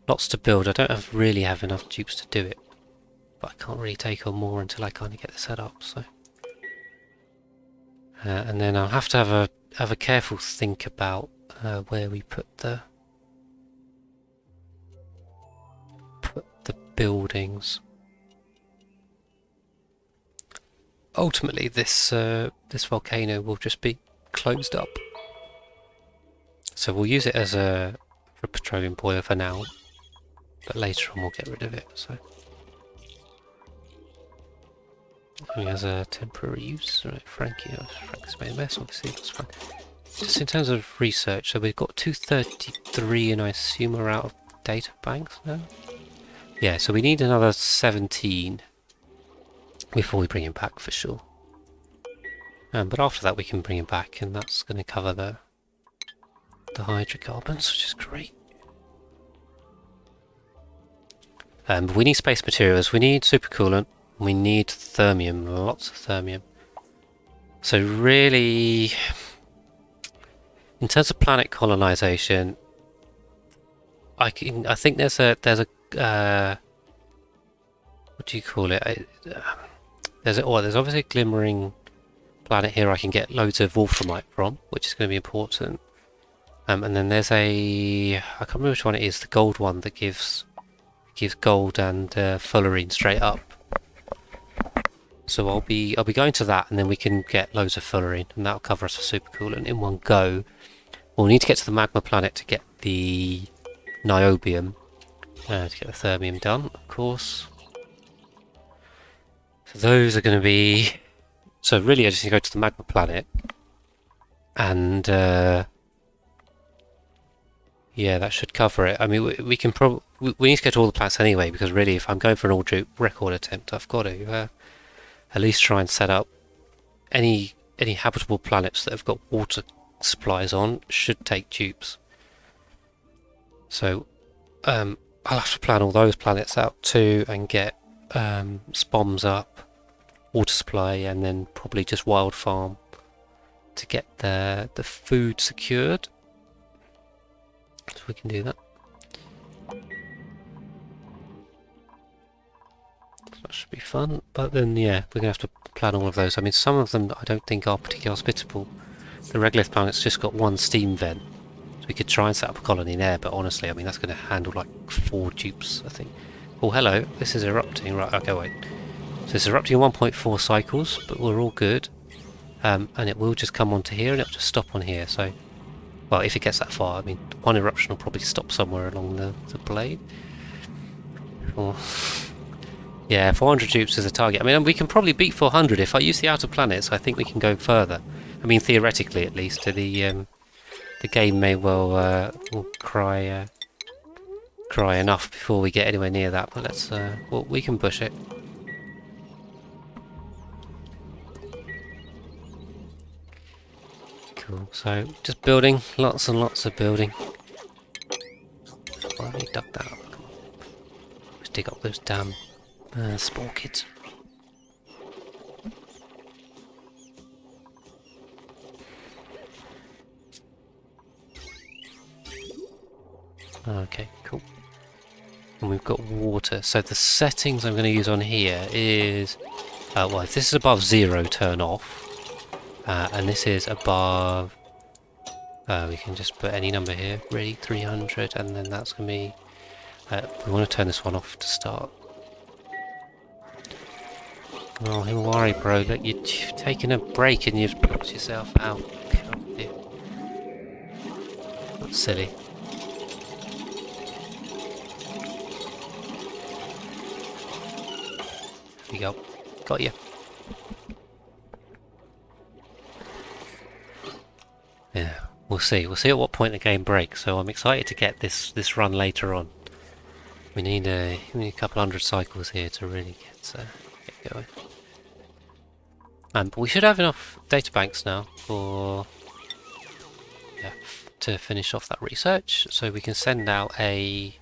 Lots to build. I don't really have enough dupes to do it, but I can't really take on more until I kind of get this set up. So, and then I'll have to have a careful think about where we put the buildings. Ultimately, this volcano will just be closed up. So we'll use it as for a petroleum boiler for now, but later on we'll get rid of it. So only as a temporary use. Right, Frank's made a mess. Obviously, that's fine. Just in terms of research, so we've got 233, and I assume we're out of data banks now. Yeah, so we need another 17 before we bring him back for sure. But after that we can bring him back, and that's going to cover the hydrocarbons, which is great. But we need space materials, we need supercoolant, we need thermium, lots of thermium. So really, in terms of planet colonization, I think there's a what do you call it? There's obviously a glimmering planet here I can get loads of wolframite from, which is going to be important. And then there's I can't remember which one it is, the gold one that gives gold and fullerene straight up. So I'll be going to that, and then we can get loads of fullerene, and that'll cover us for supercoolant in one go. We'll need to get to the magma planet to get the niobium, to get the thermium done, of course. So those are going to be... So really I just need to go to the magma planet, and yeah, that should cover it. I mean, we can we need to get to all the planets anyway, because really, if I'm going for an all-dupe record attempt, I've got to at least try and set up any habitable planets that have got water supplies on should take dupes. So I'll have to plan all those planets out too and get spoms up, water supply, and then probably just wild farm to get the food secured. So we can do that. That should be fun. But then, yeah, we're going to have to plan all of those. I mean, some of them I don't think are particularly hospitable. The regolith planet's just got one steam vent. So we could try and set up a colony there, but honestly, I mean, that's going to handle like 4 dupes, I think. Oh, hello. This is erupting. Right, okay, wait. So it's erupting in 1.4 cycles, but we're all good. And it will just come onto here and it'll just stop on here. So, well, if it gets that far, I mean, one eruption will probably stop somewhere along the blade. Or, yeah, 400 dupes is a target. I mean, we can probably beat 400 if I use the outer planets. I think we can go further. I mean, theoretically, at least. The game may well will cry enough before we get anywhere near that. But let's well, we can push it. Cool. So just building, lots and lots of building. Why have we dug that up? Come on. Let's dig up those damn spore kids. Okay, cool. And we've got water. So the settings I'm going to use on here is, well, if this is above 0, turn off. And this is above, we can just put any number here, ready, 300, and then that's going to be, we want to turn this one off to start. Oh, Himawari, bro, look, you've taken a break and you've knocked yourself out. Oh, dear. That's silly. There we go. Got you. Yeah, we'll see. We'll see at what point the game breaks. So I'm excited to get this run later on. We need a couple hundred cycles here to really get going. But we should have enough data banks now for to finish off that research. So we can send out a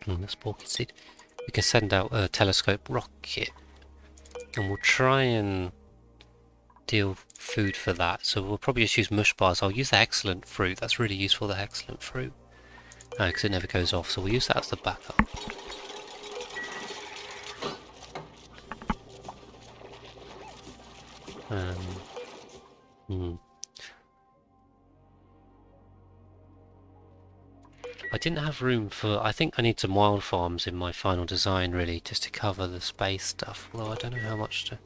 the spore seed. We can send out a telescope rocket, and we'll try and deal food for that. So we'll probably just use mush bars. I'll use the excellent fruit. That's really useful, the excellent fruit, because it never goes off. So we'll use that as the backup. I didn't have room for... I think I need some wild farms in my final design, really, just to cover the space stuff. Although I don't know how much to...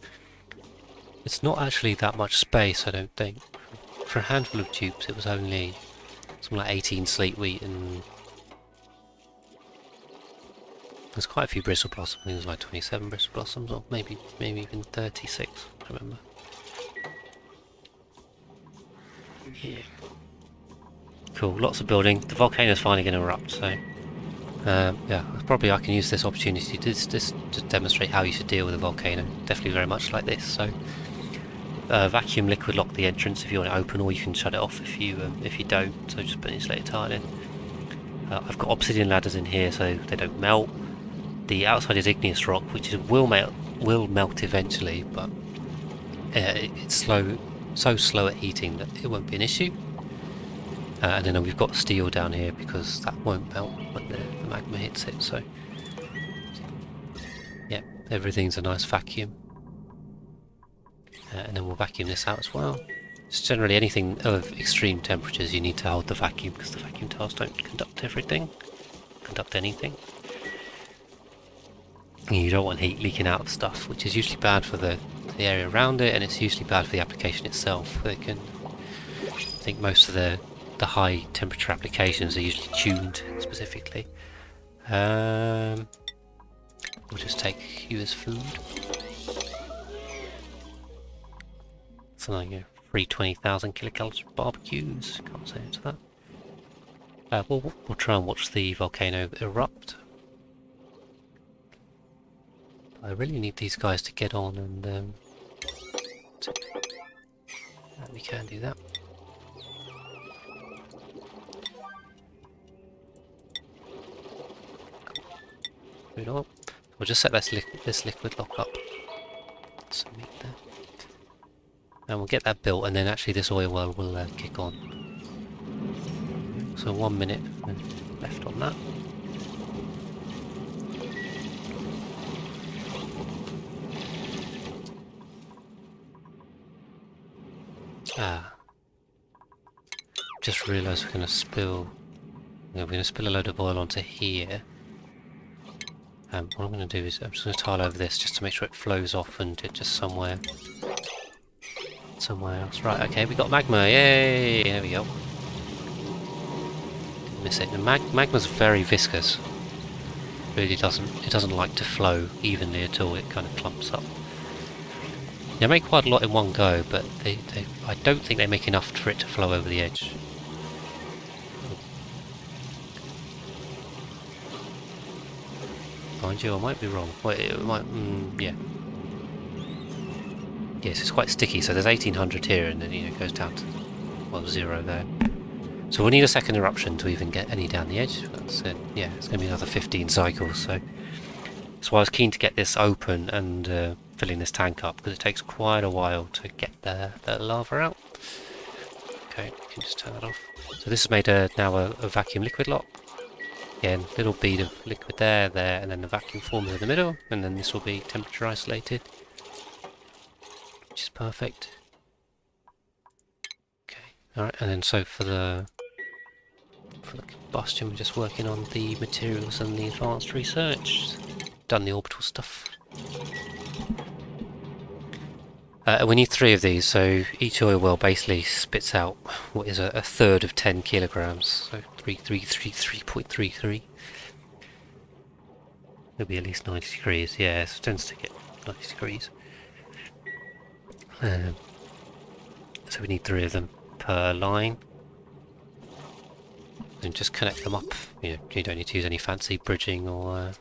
It's not actually that much space, I don't think. For a handful of dupes, it was only something like 18 sleet wheat, and there's quite a few bristle blossoms. I think it was like 27 bristle blossoms, or maybe even 36. I remember. Yeah. Cool. Lots of building. The volcano's finally going to erupt, so yeah, probably I can use this opportunity to demonstrate how you should deal with a volcano. Definitely very much like this. So. Vacuum liquid lock the entrance if you want it open, or you can shut it off if you don't. So just put insulated tile in. I've got obsidian ladders in here so they don't melt. The outside is igneous rock, which will melt eventually, but it's so slow at heating that it won't be an issue. And then we've got steel down here because that won't melt when the magma hits it. So yeah, everything's a nice vacuum. And then we'll vacuum this out as well. It's generally anything of extreme temperatures you need to hold the vacuum, because the vacuum tiles don't conduct anything. And you don't want heat leaking out of stuff, which is usually bad for the area around it, and it's usually bad for the application itself. I think most of the high temperature applications are usually tuned specifically. We'll just take you as food. Something like free 20,000 kilocalories for barbecues. Can't say to that. We'll try and watch the volcano erupt. I really need these guys to get on, and we can do that. Moving on. We'll just set this liquid lock up. Some meat there. And we'll get that built, and then actually this oil well will kick on. So 1 minute left on that. Just realised we're going to spill. Yeah, we're going to spill a load of oil onto here. What I'm going to do is I'm just going to tile over this just to make sure it flows off and it just somewhere else. Right, okay, we got magma. Yay! There we go. Didn't miss it. The magma's very viscous. Really doesn't like to flow evenly at all. It kind of clumps up. They make quite a lot in one go, but I don't think they make enough for it to flow over the edge. Mind you, I might be wrong. Wait, it might, yeah. Yes, it's quite sticky, so there's 1800 here, and then it goes down to, well, 0 there. So we'll need a second eruption to even get any down the edge. That's it. Yeah, it's going to be another 15 cycles, so that's why I was keen to get this open and filling this tank up, because it takes quite a while to get the lava out. Okay, we can just turn that off. So this has made now a vacuum liquid lock. Again, little bead of liquid there, and then the vacuum forms in the middle, and then this will be temperature isolated, which is perfect. Okay, alright, and then so for the combustion, we're just working on the materials and the advanced research. Done the orbital stuff. We need 3 of these, so each oil well basically spits out what is a third of 10 kilograms, so 3.33. It'll be at least 90 degrees, yeah, so it tends to get 90 degrees. So we need 3 of them per line. And just connect them up. You don't need to use any fancy bridging or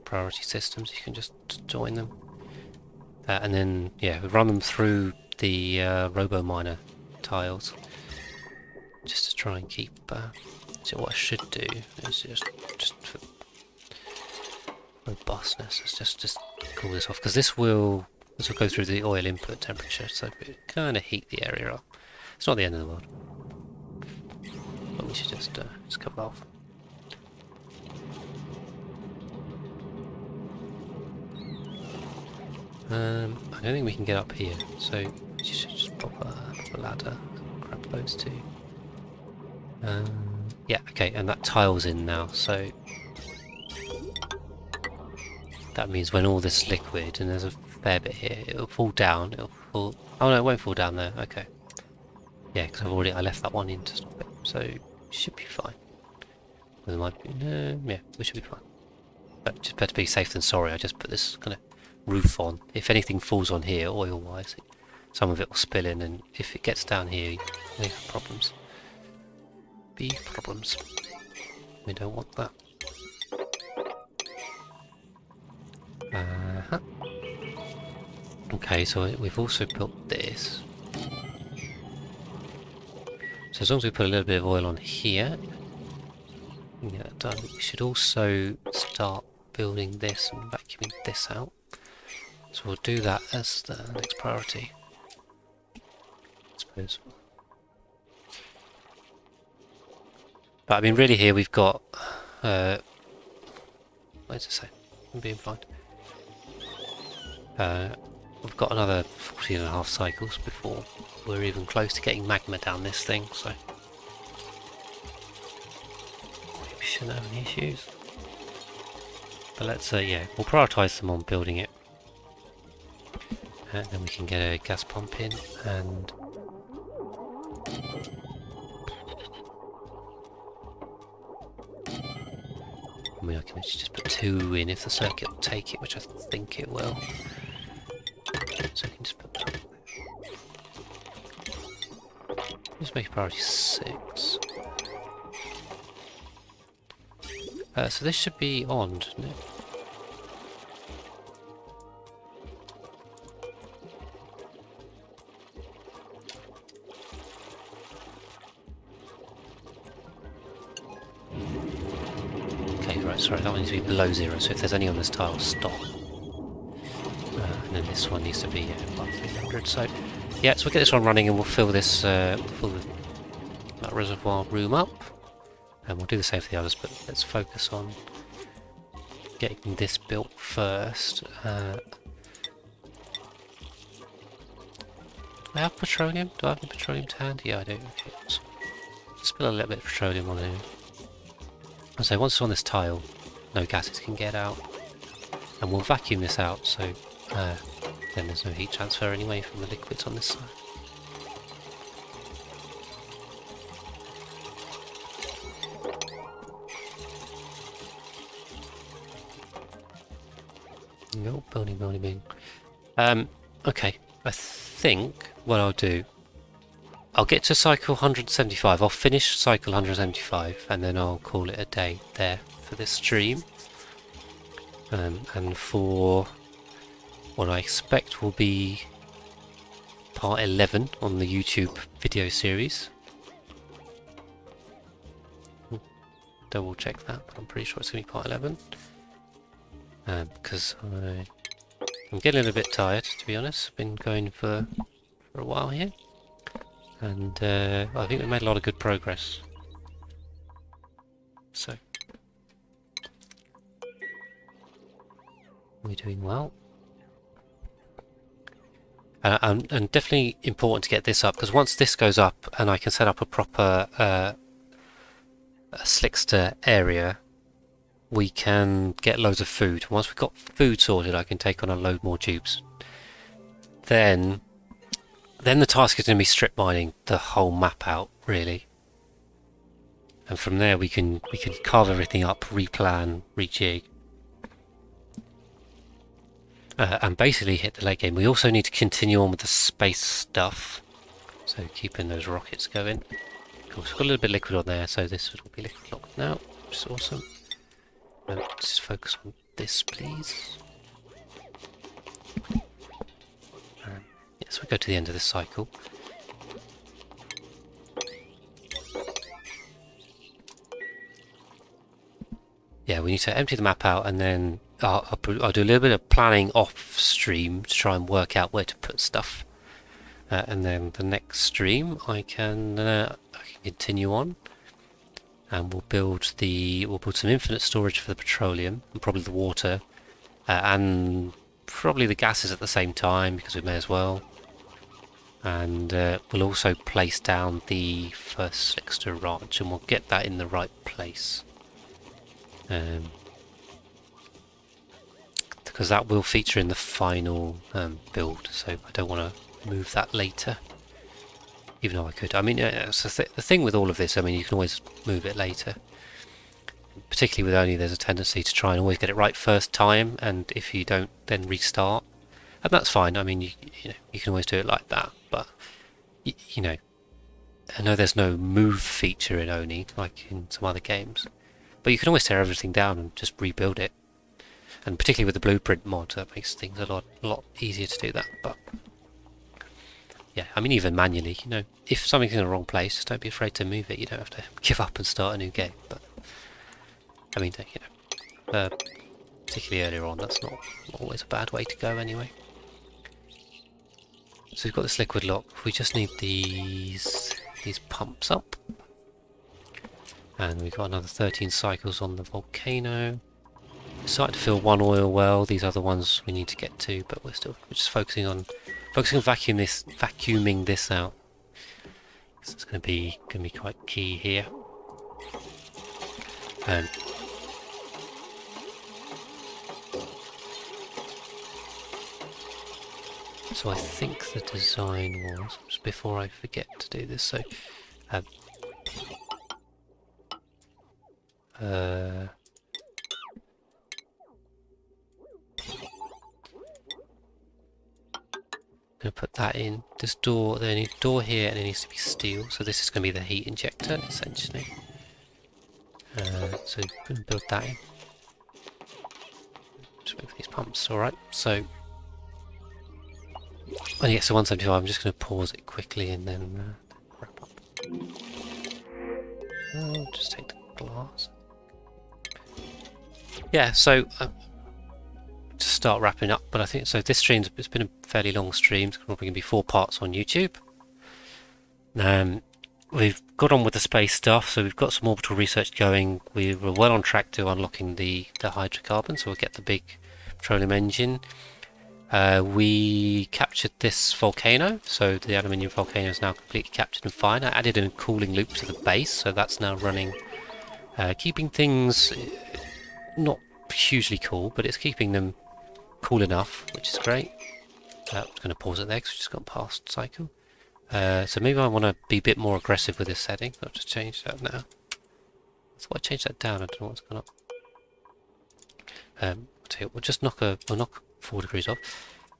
priority systems, you can just join them. And then, yeah, we run them through the robo-miner tiles, just to try and keep. So what I should do is just for robustness, let's just cool this off, because this will go through the oil input temperature, so it kind of heat the area up. It's not the end of the world, but we should just cover it off. I don't think we can get up here, so we should just pop a ladder, grab those 2. Yeah, okay, and that tile's in now, so that means when all this liquid, and there's a fair bit here, it'll fall down, oh no, it won't fall down there, okay. Yeah, because I left that one in to stop it, so it should be fine. There might be, yeah, we should be fine. But just better be safe than sorry, I just put this kind of roof on. If anything falls on here, oil-wise, some of it will spill in, and if it gets down here, we have problems. Big problems. We don't want that. Okay, so we've also built this. So as long as we put a little bit of oil on here, we can get that done. We should also start building this and vacuuming this out. So we'll do that as the next priority, I suppose. But I mean, really here we've got, what does it say? I'm being blind. We've got another 14.5 cycles before we're even close to getting magma down this thing, so we shouldn't have any issues. But let's, yeah, we'll prioritise them on building it. And then we can get a gas pump in, and I mean, I can just put 2 in if the circuit will take it, which I think it will. So I can just put that. Just make it priority 6. So this should be on, shouldn't it? sorry, that one needs to be below 0, so if there's any on this tile, stop. And then this one needs to be above 300. So yeah, so we'll get this one running and we'll fill this, fill that reservoir room up. And we'll do the same for the others, but let's focus on getting this built first. Do I have petroleum? Do I have any petroleum to hand? Yeah, I do. Okay, so spill a little bit of petroleum on here. And so once it's on this tile, no gases can get out. And we'll vacuum this out, so then there's no heat transfer anyway from the liquids on this side. No, building. Okay, I think what I'll do, I'll get to cycle 175. I'll finish cycle 175 and then I'll call it a day there for this stream. And for what I expect will be part 11 on the YouTube video series. Double check that, but I'm pretty sure it's going to be part 11. Because I'm getting a little bit tired, to be honest. I've been going for a while here. And I think we've made a lot of good progress. So we're doing well. And definitely important to get this up, because once this goes up and I can set up a proper a slickster area, we can get loads of food. Once we've got food sorted, I can take on a load more tubes. Then the task is going to be strip mining the whole map out, really. And from there we can carve everything up, replan, rejig. And basically hit the late game. We also need to continue on with the space stuff. So keeping those rockets going. Of course, we've got a little bit of liquid on there, so this will be liquid locked now, which is awesome. Let's just focus on this, please. Yes, we'll go to the end of this cycle. Yeah, we need to empty the map out, and then I'll do a little bit of planning off stream to try and work out where to put stuff. And then the next stream I can continue on. And we'll build some infinite storage for the petroleum and probably the water, and probably the gases at the same time, because we may as well. And we'll also place down the first slickster ranch, and we'll get that in the right place, because that will feature in the final build. So I don't want to move that later. Even though I could. I mean, so the thing with all of this, I mean, you can always move it later. Particularly with only, there's a tendency to try and always get it right first time, and if you don't, then restart. And that's fine. I mean, you can always do it like that. But you know, I know there's no move feature in Oni like in some other games, but you can always tear everything down and just rebuild it. And particularly with the blueprint mod, that makes things a lot easier to do that. But yeah, I mean, even manually, if something's in the wrong place, just don't be afraid to move it. You don't have to give up and start a new game. But I mean, particularly earlier on, that's not always a bad way to go anyway. So we've got this liquid lock. We just need these pumps up, and we've got another 13 cycles on the volcano. We're starting to fill one oil well. These other ones we need to get to, but we're just focusing on vacuuming this out. So it's going to be quite key here. So I think the design was, just before I forget to do this, so going to put that in. This door, there needs a door here, and it needs to be steel. So this is going to be the heat injector, essentially. So we're going to build that in. Just wait for these pumps. All right. So when you get to 175, I'm just going to pause it quickly and then wrap up. I'll just take the glass. yeah, so to start wrapping up, but I think so. This stream's it's been a fairly long stream. It's probably going to be 4 parts on YouTube. Um, we've got on with the space stuff, so we've got some orbital research going. We were well on track to unlocking the hydrocarbon, so we'll get the big petroleum engine. We captured this volcano, so the aluminium volcano is now completely captured and fine. I added a cooling loop to the base, so that's now running, keeping things not hugely cool, but it's keeping them cool enough, which is great. I'm going to pause it there because we've just gone past cycle. So maybe I want to be a bit more aggressive with this setting. I'll just change that now. I thought I changed that down. I don't know what's gone up. I'll tell you, we'll just we'll knock 4 degrees off.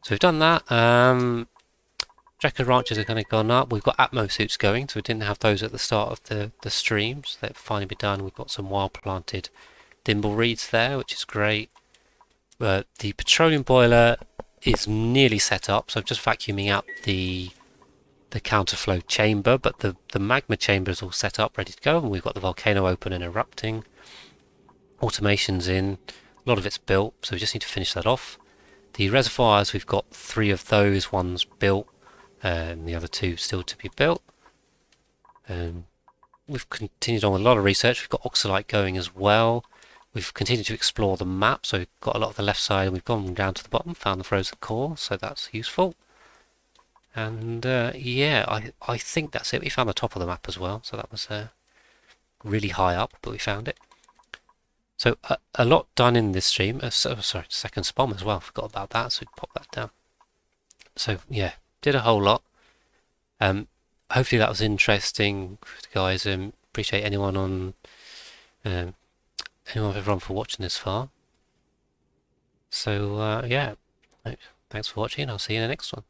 So we've done that. Jacker ranches are kind of gone up. We've got Atmo suits going, so we didn't have those at the start of the streams. They've finally been done. We've got some wild planted dimble reeds there, which is great. The petroleum boiler is nearly set up, so I'm just vacuuming out the counterflow chamber, but the magma chamber is all set up, ready to go, and we've got the volcano open and erupting. Automation's in, a lot of it's built, so we just need to finish that off. The reservoirs, we've got 3 of those, one's built, and the other 2 still to be built. We've continued on with a lot of research. We've got oxalite going as well. We've continued to explore the map, so we've got a lot of the left side, and we've gone down to the bottom, found the frozen core, so that's useful. And yeah, I think that's it. We found the top of the map as well, so that was really high up, but we found it. So a lot done in this stream. Sorry, second spom as well. Forgot about that, so we pop that down. So yeah, did a whole lot. Hopefully that was interesting, guys. Appreciate um, everyone for watching this far. So yeah, thanks for watching. I'll see you in the next one.